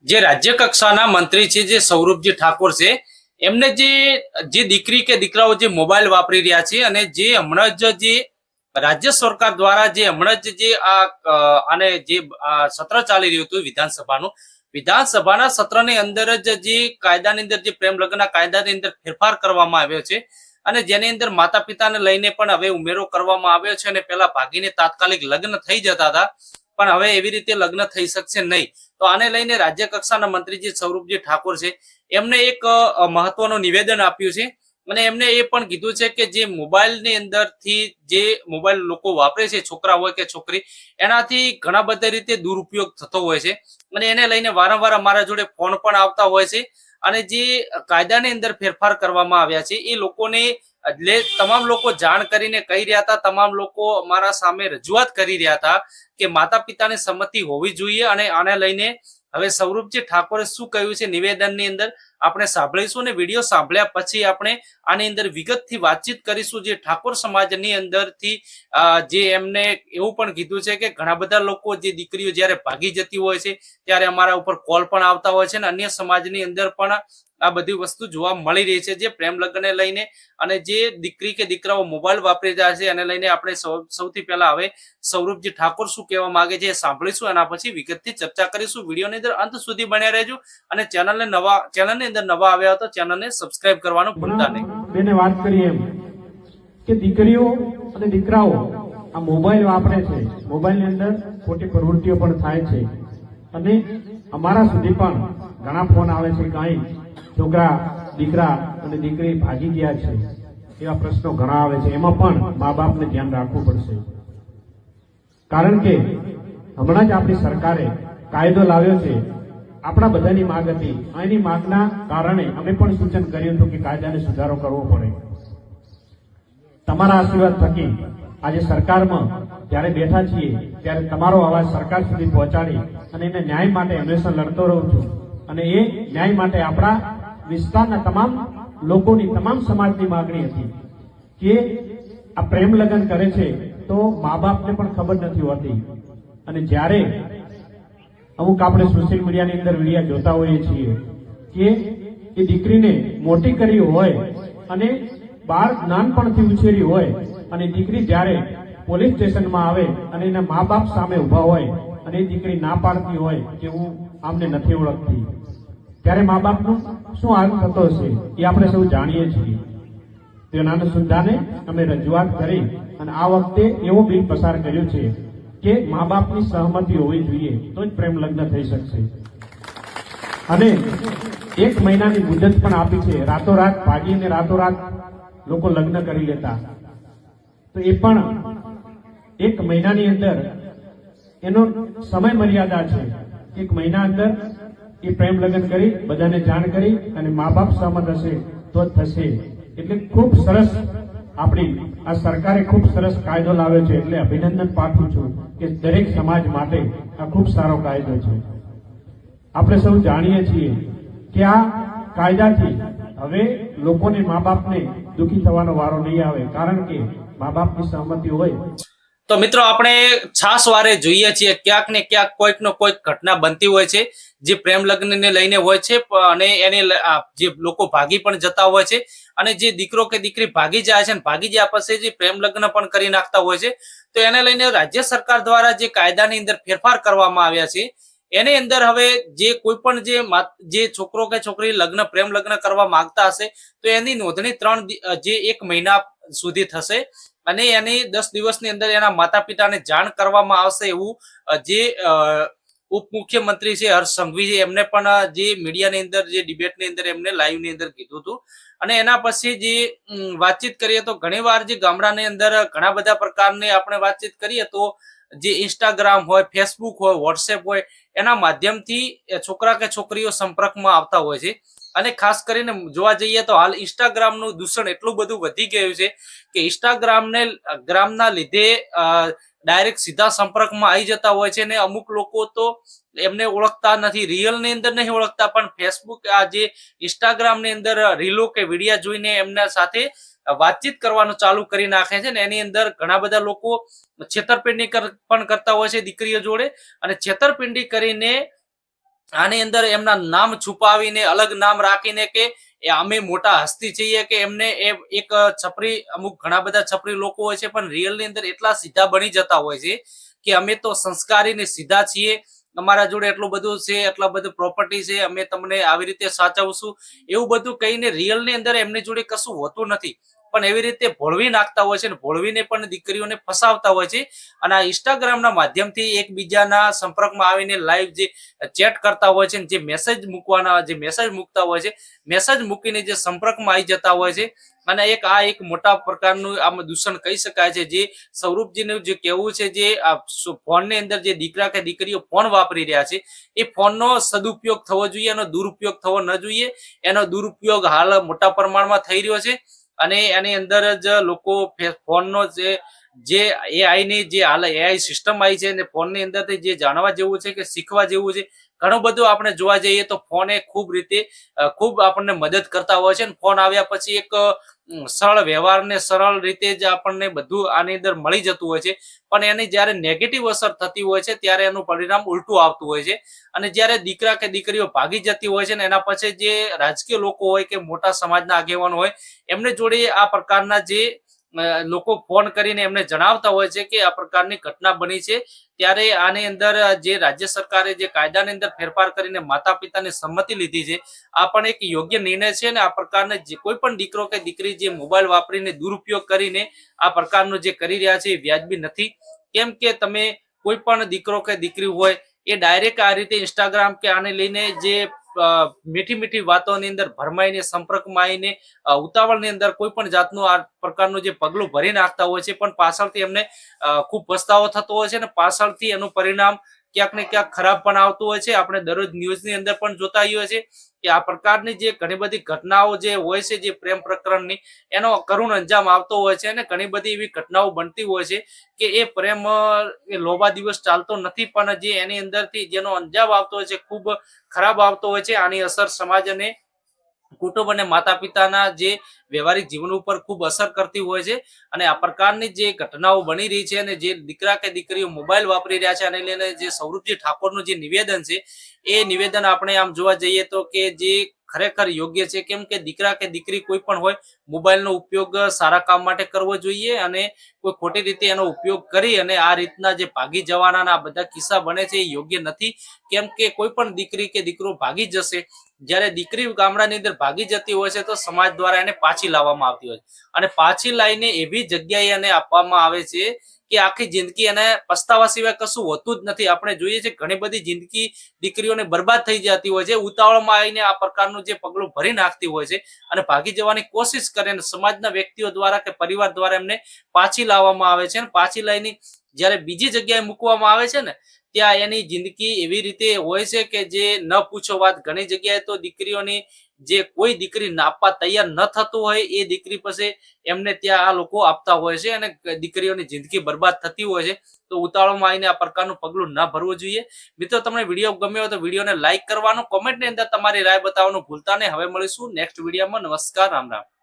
જે રાજ્ય કક્ષાના મંત્રી છે જે સૌરભજી ઠાકોર છે એમને જે દીકરી કે દીકરાઓ જે મોબાઈલ વાપરી રહ્યા છે અને જે હમણાં જ જે રાજ્ય સરકાર દ્વારા જે હમણાં જ જે આને જે સત્ર ચાલી રહ્યું હતું વિધાનસભાના સત્રની અંદર જ જે કાયદાની અંદર જે પ્રેમ લગ્નના કાયદાની અંદર ફેરફાર કરવામાં આવ્યો છે અને જેની અંદર માતા પિતાને લઈને પણ હવે ઉમેરો કરવામાં આવ્યો છે અને પેલા ભાગીને તાત્કાલિક લગ્ન થઈ જતા હતા પણ હવે એવી રીતે લગ્ન થઈ શકશે નહીં. તો આને લઈને રાજ્ય કક્ષાના મંત્રી જે સૌરભજી ઠાકોર છે એમને એક મહત્વનું નિવેદન આપ્યું છે અને એમને એ પણ કીધું છે કે જે મોબાઈલની અંદરથી જે મોબાઈલ લોકો વાપરે છે, છોકરા હોય કે છોકરી, એનાથી ઘણા બધા રીતે દુરુપયોગ થતો હોય છે અને એને લઈને વારંવાર અમારા જોડે ફોન પણ આવતા હોય છે અને જે કાયદાની અંદર ફેરફાર કરવામાં આવ્યા છે એ લોકોને એટલે તમામ લોકો જાણ કરીને કહી રહ્યા હતા, તમામ લોકો અમારા સામે રજૂઆત કરી રહ્યા હતા કે માતા પિતાની સંમતિ હોવી જોઈએ અને આને લઈને હવે સૌરભજી ઠાકોરે શું કહ્યું છે નિવેદનની અંદર આપણે સાંભળીશું અને વિડીયો સાંભળ્યા પછી આપણે આની અંદર વિગતથી વાતચીત કરીશું. જે ઠાકોર સમાજની અંદરથી જે એમને એવું પણ કીધું છે કે ઘણા બધા લોકો જે દીકરીઓ જ્યારે ભાગી જતી હોય છે ત્યારે અમારા ઉપર કોલ પણ આવતા હોય છે અને અન્ય સમાજની અંદર પણ આ બધી વસ્તુ જોવા મળી રહી છે જે પ્રેમ લગ્નને લઈને અને જે દીકરી કે દીકરાઓ મોબાઈલ વાપરી રહ્યા છે એને લઈને આપણે સૌથી પહેલા હવે સૌરભજી ઠાકોર શું કહેવા માંગે છે એ સાંભળીશું. એના પછી વિગતથી ચર્ચા કરીશું. વિડીયોની અંદર અંત સુધી બન્યા રહેજો અને ચેનલની અંદર નવા આવ્યા તો ચેનલને સબસ્ક્રાઇબ કરવાનું ભૂલતા નહીં. બેને વાત કરીએ એમ કે દીકરીઓ અને દીકરાઓ આ મોબાઈલ વાપરે છે, મોબાઈલની અંદર ખોટી પ્રવૃત્તિઓ પણ થાય છે અને અમારા સુધી પણ ઘણા ફોન આવે છે કે અહીં છોકરા, દીકરા અને દીકરી ભાગી ગયા છે, એવા પ્રશ્નો ઘણા આવે છે. એમાં પણ મા બાપને ધ્યાન રાખવું પડશે, કારણ કે હમણાં જ આપણી સરકારે કાયદો લાવ્યો છે. આપણા બધાની માંગ હતી, એની માંગના કારણે અમે પણ સૂચન કર્યું હતું કે કાયદાને સુધારો કરવો પડે. તમારા આશીર્વાદ થકી આજે સરકારમાં જ્યારે બેઠા છીએ ત્યારે તમારો અવાજ સરકાર સુધી પહોંચાડી અને એને ન્યાય માટે હંમેશા લડતો રહું છું અને એ ન્યાય માટે આપણા વિસ્તારના તમામ લોકોની, તમામ સમાજની માંગણી હતી કે આ પ્રેમ લગ્ન કરે છે તો મા બાપને પણ ખબર નથી હોતી અને જ્યારે અમુક આપણે સોશિયલ મીડિયાની અંદર વિડીયો જોતા હોઈએ છીએ કે એ દીકરીને મોટી કરી હોય અને બાર નાનપણથી ઉછેરી હોય અને દીકરી જ્યારે પોલીસ સ્ટેશનમાં આવે અને એના મા બાપ સામે ઉભા હોય અને એ દીકરી ના પાડતી હોય કે હું આમને નથી ઓળખતી, ત્યારે મા બાપનું શું હાલ થતો હશે એ આપણે સૌ જાણીએ છીએ. તેના અનુસંધાને અમે રજૂઆત કરી અને આ વખતે એવો બિલ પસાર કર્યો છે કે મા બાપની સહમતિ હોવી જોઈએ તો જ પ્રેમ લગ્ન થઈ શકશે અને 1 મહિનાની મુદત પણ આપી છે. રાતોરાત ભાગીને રાતોરાત લોકો લગ્ન કરી લેતા, તો એ પણ 1 મહિનાની અંદર એનો સમય મર્યાદા છે. 1 મહિના અંદર એ પ્રેમ લગ્ન કરી બધાને જાણ કરી અને મા બાપ સહમત હશે તો જ થશે. એટલે ખૂબ સરસ આપણી આ સરકારે ખૂબ સરસ કાયદો લાવ્યો છે, એટલે અભિનંદન પાઠવું છું કે દરેક સમાજ માટે આ ખૂબ સારો કાયદો છે. આપણે સૌ જાણીએ છીએ કે આ કાયદાથી હવે લોકોને, મા બાપને દુઃખી થવાનો વારો નહીં આવે, કારણ કે મા બાપની સહમતિ હોય. તો મિત્રો આપણે છાસ વારે જોઈએ છીએ ક્યાંક ને ક્યાંક કોઈક નો કોઈક ઘટના બનતી હોય છે જે પ્રેમ લગ્નને લઈને હોય છે અને એને જે લોકો ભાગી પણ જતા હોય છે અને જે દીકરો કે દીકરી ભાગી જાય છે અને ભાગી ગયા પછી જે પ્રેમ લગ્ન પણ કરી નાખતા હોય છે. તો એને લઈને રાજ્ય સરકાર દ્વારા જે કાયદાની અંદર ફેરફાર કરવામાં આવ્યા છે એની અંદર હવે જે કોઈ પણ જે છોકરો કે છોકરી પ્રેમ લગ્ન કરવા માંગતા હશે તો એની નોંધણી 1 મહિના સુધી થશે અને એની 10 દિવસની અંદર એના માતા પિતાને જાણ કરવામાં આવશે એવું જે ઉપમુખ્યમંત્રી છે હર્ષ સંઘવી એમને પણ જે મીડિયાની અંદર જે ડિબેટની અંદર એમને લાઈવની અંદર કીધું હતું. અને એના પછી જે વાતચીત કરીએ તો ઘણીવાર જે ગામડાની અંદર ઘણા બધા પ્રકારની આપણે વાતચીત કરીએ તો જે ઇન્સ્ટાગ્રામ હોય, ફેસબુક હોય, વોટ્સએપ હોય, એના માધ્યમથી છોકરા કે છોકરીઓ સંપર્કમાં આવતા હોય છે અને ખાસ કરીને જોવા જઈએ તો હાલ ઇન્સ્ટાગ્રામનું દૂષણ એટલું બધું વધી ગયું છે કે ઇન્સ્ટાગ્રામના લીધે ડાયરેક્ટ સીધા સંપર્કમાં આવી જતા હોય છે ને અમુક લોકો તો એમને ઓળખતા નથી, રિયલ ની અંદર નહીં ઓળખતા, પણ ફેસબુક આ જે ઇન્સ્ટાગ્રામ ની અંદર રીલો કે વિડીયા જોઈને એમના સાથે વાતચીત કરવાનું ચાલુ કરી નાખે છે ને એની અંદર ઘણા બધા લોકો છેતરપિંડી પણ કરતા હોય છે દીકરીઓ જોડે અને છેતરપિંડી કરીને આની અંદર એમના નામ છુપાવીને અલગ નામ રાખીને કે એ અમે મોટા હસ્તી છીએ કે એમને એક છપરી અમુક ઘણા બધા છપરી લોકો હોય છે પણ રિયલ ની અંદર એટલા સીધા બની જતા હોય છે કે અમે તો સંસ્કારી ને સીધા છીએ, અમારા જોડે એટલું બધું છે, એટલા બધું પ્રોપર્ટી છે, અમે તમને આવી રીતે સાચવશું, એવું બધું કહીને રિયલ ની અંદર એમની જોડે કશું હોતું નથી પણ એવી રીતે ભોળવી નાખતા હોય છે અને ભોળવીને પણ દીકરીઓને ફસાવતા હોય છે. અને આ ઇન્સ્ટાગ્રામના માધ્યમથી એકબીજાના સંપર્કમાં આવીને લાઈવ જે ચેટ કરતા હોય છે, જે મેસેજ મૂકતા હોય છે, મેસેજ મૂકીને જે સંપર્કમાં આવી જતા હોય છે. અને એક મોટા પ્રકારનું આમાં દૂષણ કહી શકાય છે. જે સૌરભજીનું જે કહેવું છે, જે ફોનની અંદર જે દીકરા કે દીકરીઓ ફોન વાપરી રહ્યા છે એ ફોનનો સદુપયોગ થવો જોઈએ, એનો દુરુપયોગ થવો ન જોઈએ. એનો દુરુપયોગ હાલ મોટા પ્રમાણમાં થઈ રહ્યો છે અને એની અંદર જ લોકો ફોનનો જે એઆઈ ની જે હાલ એઆઈ સિસ્ટમ આવી છે ને ફોનની અંદરથી જે જાણવા જેવું છે કે શીખવા જેવું છે, ઘણું બધું આપણે જોવા જઈએ તો ફોન એ ખૂબ આપણને મદદ કરતા હોય છે. ફોન આવ્યા પછી એક સરળ વ્યવહાર ને સરળ રીતે જ આપણને બધું આની અંદર મળી જતું હોય છે પણ એની જ્યારે નેગેટિવ અસર થતી હોય છે ત્યારે એનું પરિણામ ઉલટું આવતું હોય છે. અને જ્યારે દીકરા કે દીકરીઓ ભાગી જતી હોય છે ને એના પછી જે રાજકીય લોકો હોય કે મોટા સમાજના આગેવાનો હોય એમને જોડે આ પ્રકારના જે લોકો ફોન કરીને એમને જણાવતા હોય છે કે આ પ્રકારની ઘટના બની છે, ત્યારે આની અંદર જે રાજ્ય સરકારે જે કાયદાની અંદર ફેરફાર કરીને માતા પિતાની સંમતિ લીધી છે આ પણ એક યોગ્ય નિર્ણય છે. અને આ પ્રકારના જે કોઈ પણ દીકરો કે દીકરી જે મોબાઈલ વાપરીને દુરુપયોગ કરીને આ પ્રકારનું જે કરી રહ્યા છે એ વ્યાજબી નથી. કેમ કે તમે કોઈ પણ દીકરો કે દીકરી હોય એ ડાયરેક્ટ આ રીતે ઇન્સ્ટાગ્રામ કે આને લઈને જે મીઠી મીઠી વાતોની અંદર ભરમાઈને સંપર્કમાં આવીને ઉતાવળની અંદર કોઈ પણ જાતનું આ પ્રકારનું જે પગલું ભરી નાખતા હોય છે પણ પાછળથી એમને ખૂબ પસ્તાવો થતો હોય છે અને પાછળથી એનું પરિણામ ક્યાંક ને ક્યાંક ખરાબ પણ આવતું હોય છે. આપણે દરરોજ ન્યૂઝની અંદર પણ જોતા હોઈએ છીએ કે આ પ્રકારની જે ઘણી બધી ઘટનાઓ જે હોય છે જે પ્રેમ પ્રકરણની એનો કરુણ અંજામ આવતો હોય છે અને ઘણી બધી એવી ઘટનાઓ બનતી હોય છે કે એ પ્રેમ એ લોબા દિવસ ચાલતો નથી પણ જે એની અંદરથી જેનો અંજામ આવતો હોય છે ખૂબ ખરાબ આવતો હોય છે. આની અસર સમાજ અને કુટુંબ અને માતા પિતાના જે વ્યવહારિક જીવન ઉપર ખૂબ અસર કરતી હોય છે. અને આ પ્રકારની જે ઘટનાઓ બની રહી છે અને જે દીકરા કે દીકરીઓ મોબાઈલ વાપરી રહ્યા છે અને લઈને જે સૌરભજી ઠાકોરનું જે નિવેદન છે એ નિવેદન આપણે આમ જોવા જઈએ તો કે જે ખરેખર યોગ્ય છે. કેમ કે દીકરા કે દીકરી કોઈ પણ હોય મોબાઈલનો ઉપયોગ સારા કામ માટે કરવો જોઈએ અને કોઈ ખોટી રીતે એનો ઉપયોગ કરી અને આ રીતના જે ભાગી જવાના આ બધા કિસ્સા બને છે એ યોગ્ય નથી. કેમ કે કોઈ પણ દીકરી કે દીકરો ભાગી જશે, જ્યારે દીકરી ગામડાની અંદર ભાગી જતી હોય છે તો સમાજ દ્વારા એને પાછી લાવવામાં આવતી હોય છે અને પાછી લાવીને એવી જગ્યાએ એને આપવામાં આવે છે કે આખી જિંદગી એને પસ્તાવા સિવાય કશું હોતું જ નથી. આપણે જોઈએ છે ઘણી બધી જિંદગી દીકરીઓને બરબાદ થઈ જતી હોય છે ઉતાવળમાં આવીને આ પ્રકારનું જે પગલું ભરી નાખતી હોય છે અને ભાગી જવાની કોશિશ કરે અને સમાજના વ્યક્તિઓ દ્વારા કે પરિવાર દ્વારા એમને પાછી લાવવામાં આવે છે અને પાછી લઈને જ્યારે બીજી જગ્યાએ મૂકવામાં આવે છે ને ત્યાં એની જિંદગી એવી રીતે હોય છે કે જે ન પૂછો વાત. ઘણી જગ્યાએ તો દીકરીઓની જે કોઈ દીકરી આપવા તૈયાર ન થતું હોય એ દીકરી પાસે એમને ત્યાં આ લોકો આપતા હોય છે અને દીકરીઓની જિંદગી બરબાદ થતી હોય છે. તો ઉતાવળમાં આવીને આ પ્રકારનું પગલું ન ભરવું જોઈએ. મિત્રો, તમને વિડીયો ગમ્યો હોય તો વિડીયોને લાઈક કરવાનું, કોમેન્ટની અંદર તમારી રાય બતાવવાનું ભૂલતા નહીં. હવે મળીશું નેક્સ્ટ વિડીયોમાં. નમસ્કાર, રામ રામ.